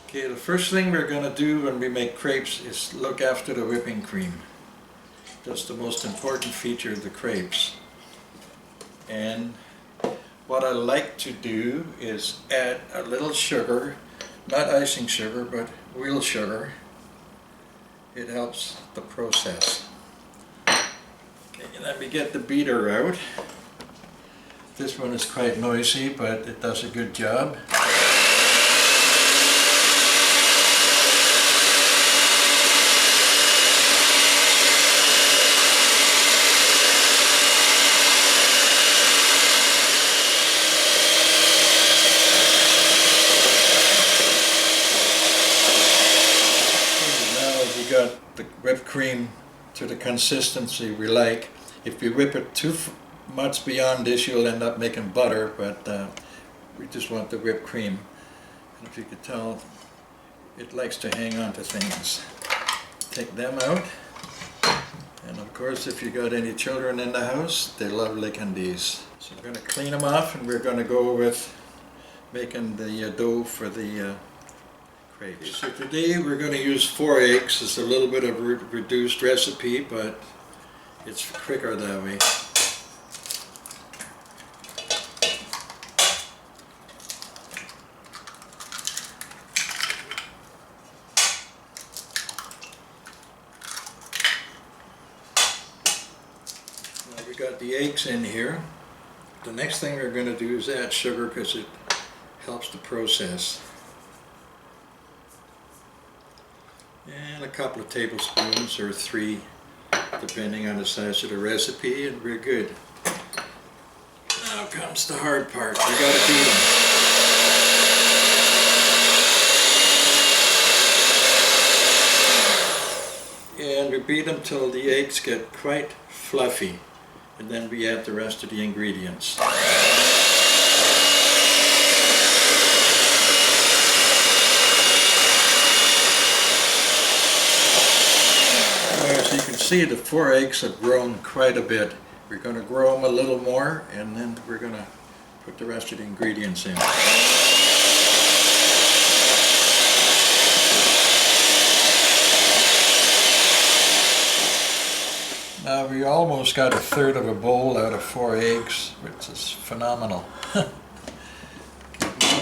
Okay, the first thing we're going to do when we make crepes is look after the whipping cream. That's the most important feature of the crepes. And what I like to do is add a little sugar, not icing sugar, but real sugar. It helps the process. Okay, let me get the beater out. This one is quite noisy, but it does a good job. Got the whipped cream to the consistency we like. If you whip it too much beyond this, you'll end up making butter, but we just want the whipped cream. And if you could tell, it likes to hang on to things. Take them out, and of course if you got any children in the house, they love licking these. So we're going to clean them off, and we're going to go with making the dough for the crepes. So today we're going to use 4 eggs. It's a little bit of a reduced recipe, but it's quicker that way. Now we got the eggs in here. The next thing we're going to do is add sugar because it helps the process. And a couple of tablespoons or 3, depending on the size of the recipe, and we're good. Now comes the hard part. We gotta beat them. And we beat them till the eggs get quite fluffy, and then we add the rest of the ingredients. As you can see, the 4 eggs have grown quite a bit. We're going to grow them a little more, and then we're going to put the rest of the ingredients in. Now we almost got 1/3 of a bowl out of 4 eggs, which is phenomenal. Now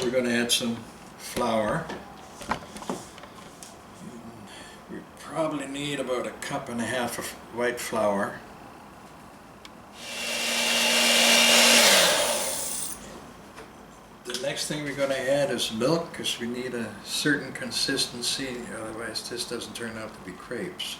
we're going to add some flour. Probably need about 1.5 cups of white flour. The next thing we're going to add is milk, because we need a certain consistency, otherwise this doesn't turn out to be crepes.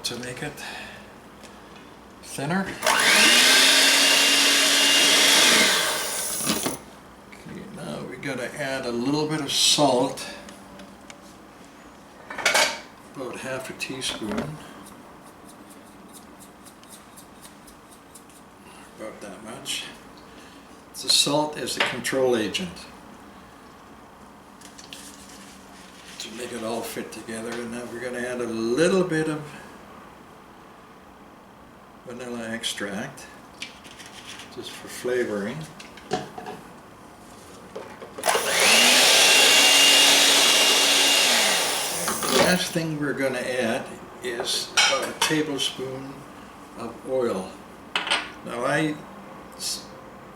To make it thinner. Okay, now we gotta add a little bit of salt, about 1/2 teaspoon, about that much. The salt is the control agent to make it all fit together, and now we're gonna add a little bit of vanilla extract, just for flavoring. The last thing we're going to add is about 1 tablespoon of oil. Now I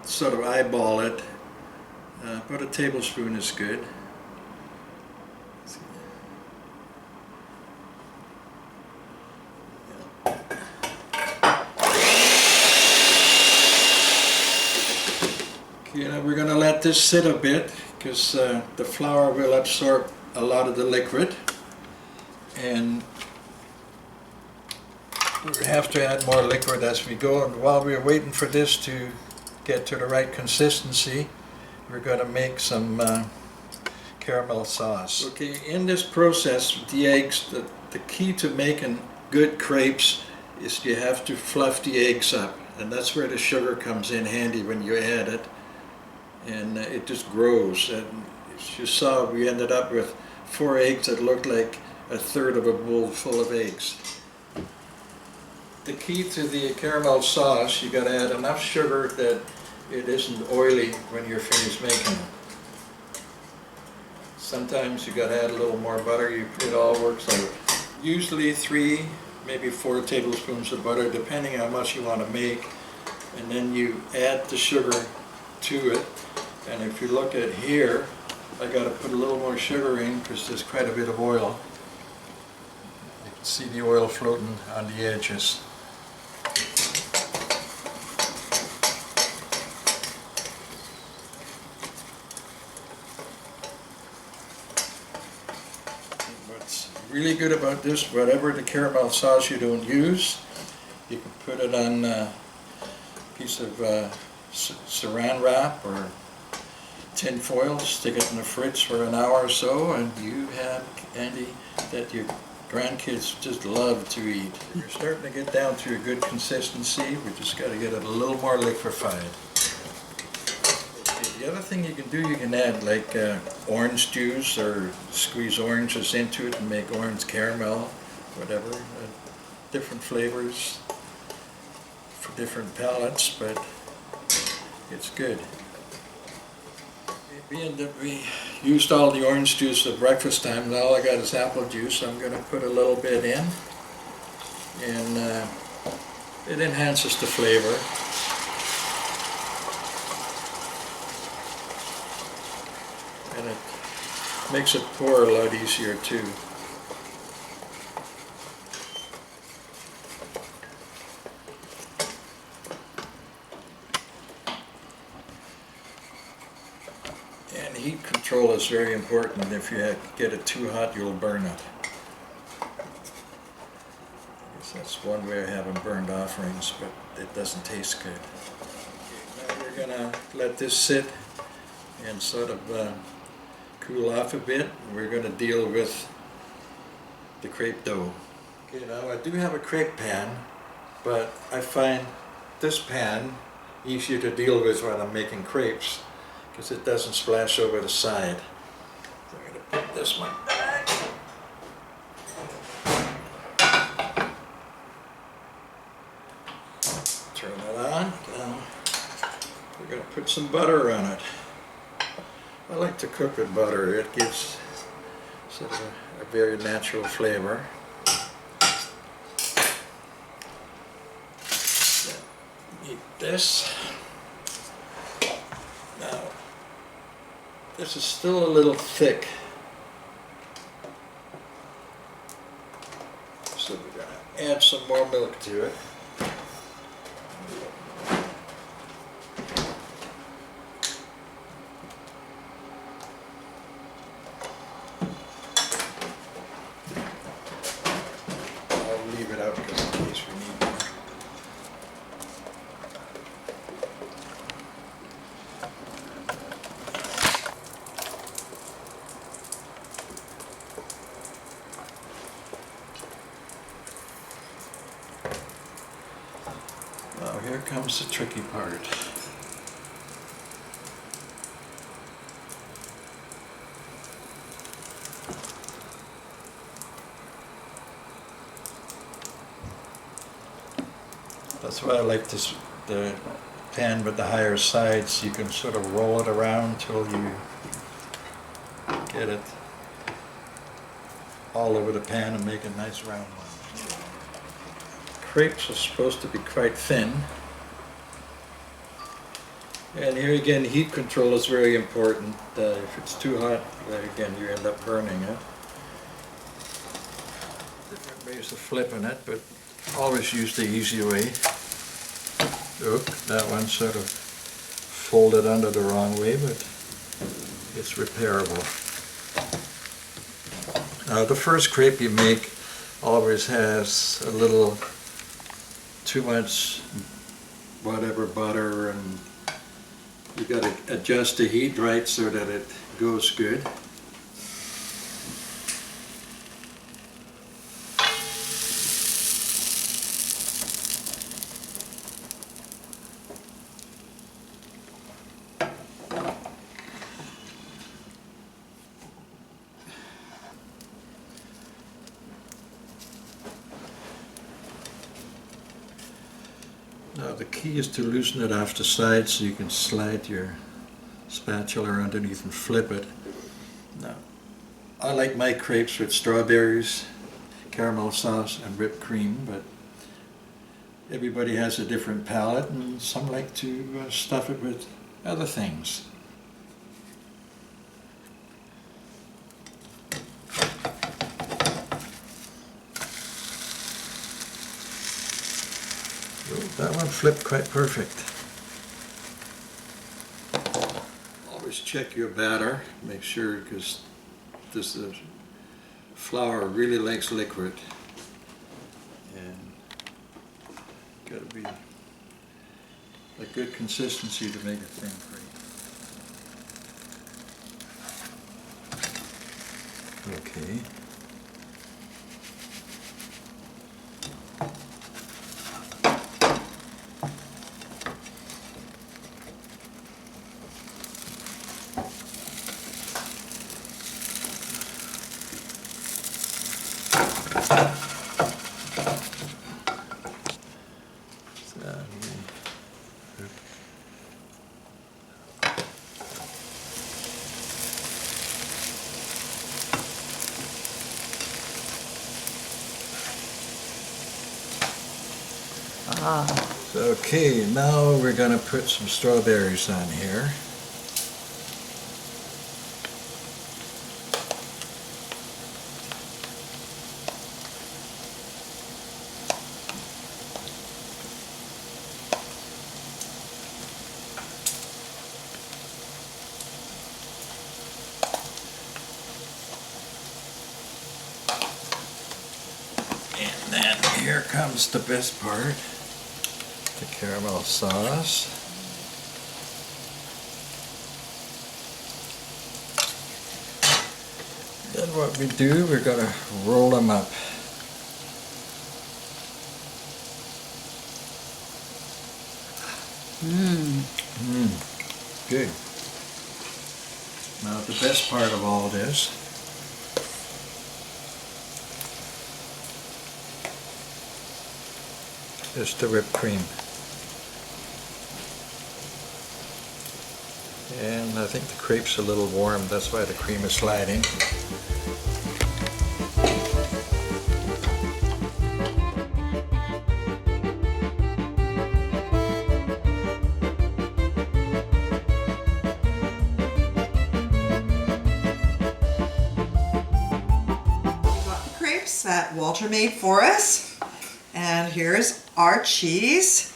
sort of eyeball it, but 1 tablespoon is good. You know, we're going to let this sit a bit, because the flour will absorb a lot of the liquid, and we have to add more liquid as we go. And while we're waiting for this to get to the right consistency, we're going to make some caramel sauce. Okay, in this process with the eggs, the key to making good crepes is you have to fluff the eggs up, and that's where the sugar comes in handy when you add it, and it just grows. And as you saw, we ended up with 4 eggs that looked like a third of a bowl full of eggs. The key to the caramel sauce, you got to add enough sugar that it isn't oily when you're finished making it. Sometimes you got to add a little more butter. It all works out. Usually 3, maybe 4 tablespoons of butter, depending on how much you want to make. And then you add the sugar to it. And if you look at here, I got to put a little more sugar in because there's quite a bit of oil. You can see the oil floating on the edges. What's really good about this, whatever the caramel sauce you don't use, you can put it on a piece of saran wrap or tin foil, stick it in the fridge for an hour or so, and you have candy that your grandkids just love to eat. You're starting to get down to a good consistency. We just got to get it a little more liquefied. The other thing you can do, you can add like orange juice or squeeze oranges into it and make orange caramel, whatever. Different flavors for different palates, but it's good. Being that we used all the orange juice at breakfast time, and all I got is apple juice, I'm going to put a little bit in, and it enhances the flavor. And it makes it pour a lot easier too. And heat control is very important. If you get it too hot, you'll burn it. I guess that's one way of having burned offerings, but it doesn't taste good. Okay, now we're going to let this sit and sort of cool off a bit. We're going to deal with the crepe dough. Okay, now I do have a crepe pan, but I find this pan easier to deal with when I'm making crepes, because it doesn't splash over the side. So I'm going to put this one back. Turn it on. Now we're going to put some butter on it. I like to cook with butter. It gives sort of a very natural flavor. Eat this. Now, this is still a little thick, so we're going to add some more milk to it. I'll leave it out because in case we need more. Now here comes the tricky part. That's why I like the pan with the higher sides. You can sort of roll it around till you get it all over the pan and make a nice round one. Crepes are supposed to be quite thin. And here again, heat control is very important. If it's too hot, again, you end up burning it. Different ways of flipping it, but always use the easy way. Oop, that one sort of folded under the wrong way, but it's repairable. Now the first crepe you make always has a little too much whatever butter, and you got to adjust the heat right so that it goes good. Now the key is to loosen it off the side so you can slide your spatula underneath and flip it. Now, I like my crepes with strawberries, caramel sauce and whipped cream, but everybody has a different palate and some like to stuff it with other things. Oh, that one flipped quite perfect. Always check your batter, make sure, because this flour really likes liquid, and got to be a good consistency to make it thin cream. Okay. Okay, now we're going to put some strawberries on here. And then here comes the best part. The caramel sauce. Then what we do, we're going to roll them up. Good. Now the best part of all this is the whipped cream. And I think the crepe's a little warm, that's why the cream is sliding. Crepes that Walter made for us, and here's our cheese.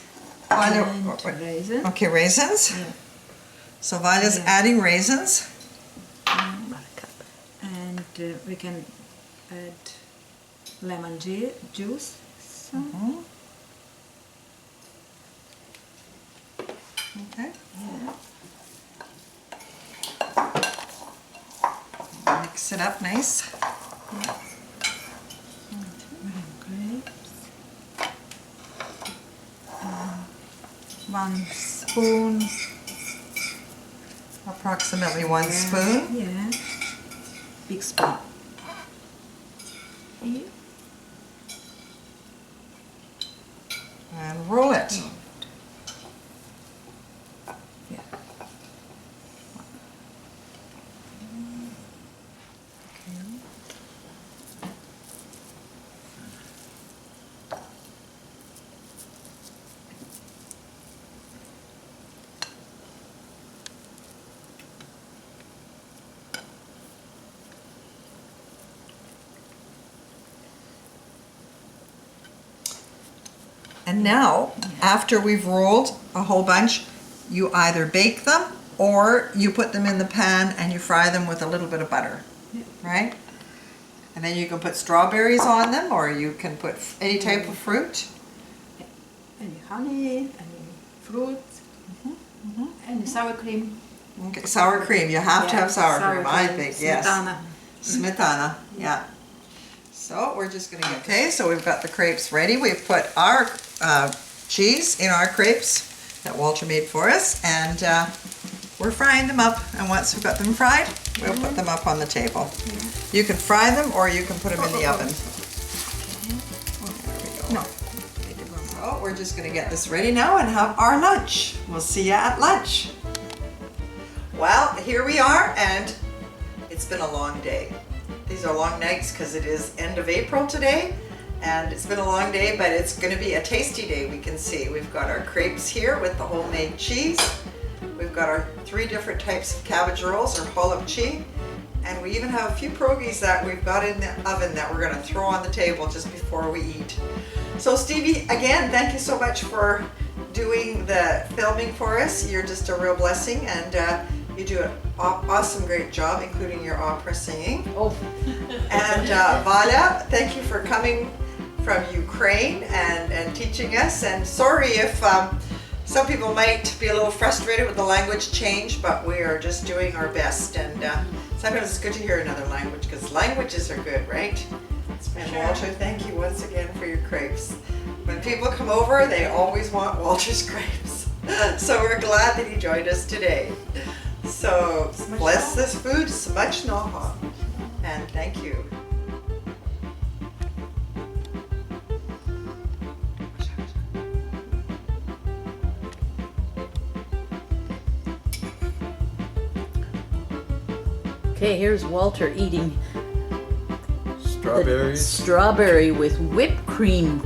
Raisins. Okay, raisins. Yeah. So Vanya's adding raisins. And we can add lemon juice. So. Okay. Yeah. Mix it up nice. Yeah. Grapes. 1 spoon. Approximately 1 spoon. Yeah. Big spoon. Here. And roll it. Yeah. And now, after we've rolled a whole bunch, you either bake them or you put them in the pan and you fry them with a little bit of butter, right? And then you can put strawberries on them, or you can put any type of fruit. Any honey, any fruits, any sour cream. Okay, sour cream. You have to have sour cream, I think, yes. Smetana. Smetana, yeah. So we're just gonna get, okay, so we've got the crepes ready. We've put our cheese in our crepes that Walter made for us, and we're frying them up. And once we've got them fried, we'll put them up on the table. You can fry them or you can put them in the oven. No. So we're just gonna get this ready now and have our lunch. We'll see you at lunch. Well, here we are, and it's been a long day. These are long nights because it is end of April today, and it's been a long day, but it's gonna be a tasty day, we can see. We've got our crepes here with the homemade cheese. We've got our 3 different types of cabbage rolls or holopchi, and we even have a few pierogies that we've got in the oven that we're gonna throw on the table just before we eat. So Stevie, again, thank you so much for doing the filming for us. You're just a real blessing, and you do an awesome, great job, including your opera singing. Oh. And Valia, thank you for coming from Ukraine and teaching us. And sorry if some people might be a little frustrated with the language change, but we are just doing our best. And sometimes it's good to hear another language because languages are good, right? And Walter, thank you once again for your crepes. When people come over, they always want Walter's crepes. So we're glad that he joined us today. So bless this food, smacznego, and thank you. Okay, here's Walter eating the Strawberries strawberry with whipped cream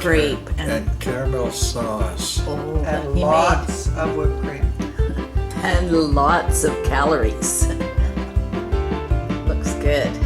crepe and caramel sauce. oh, that And he lots of whipped cream. made, and lots of calories. Looks good.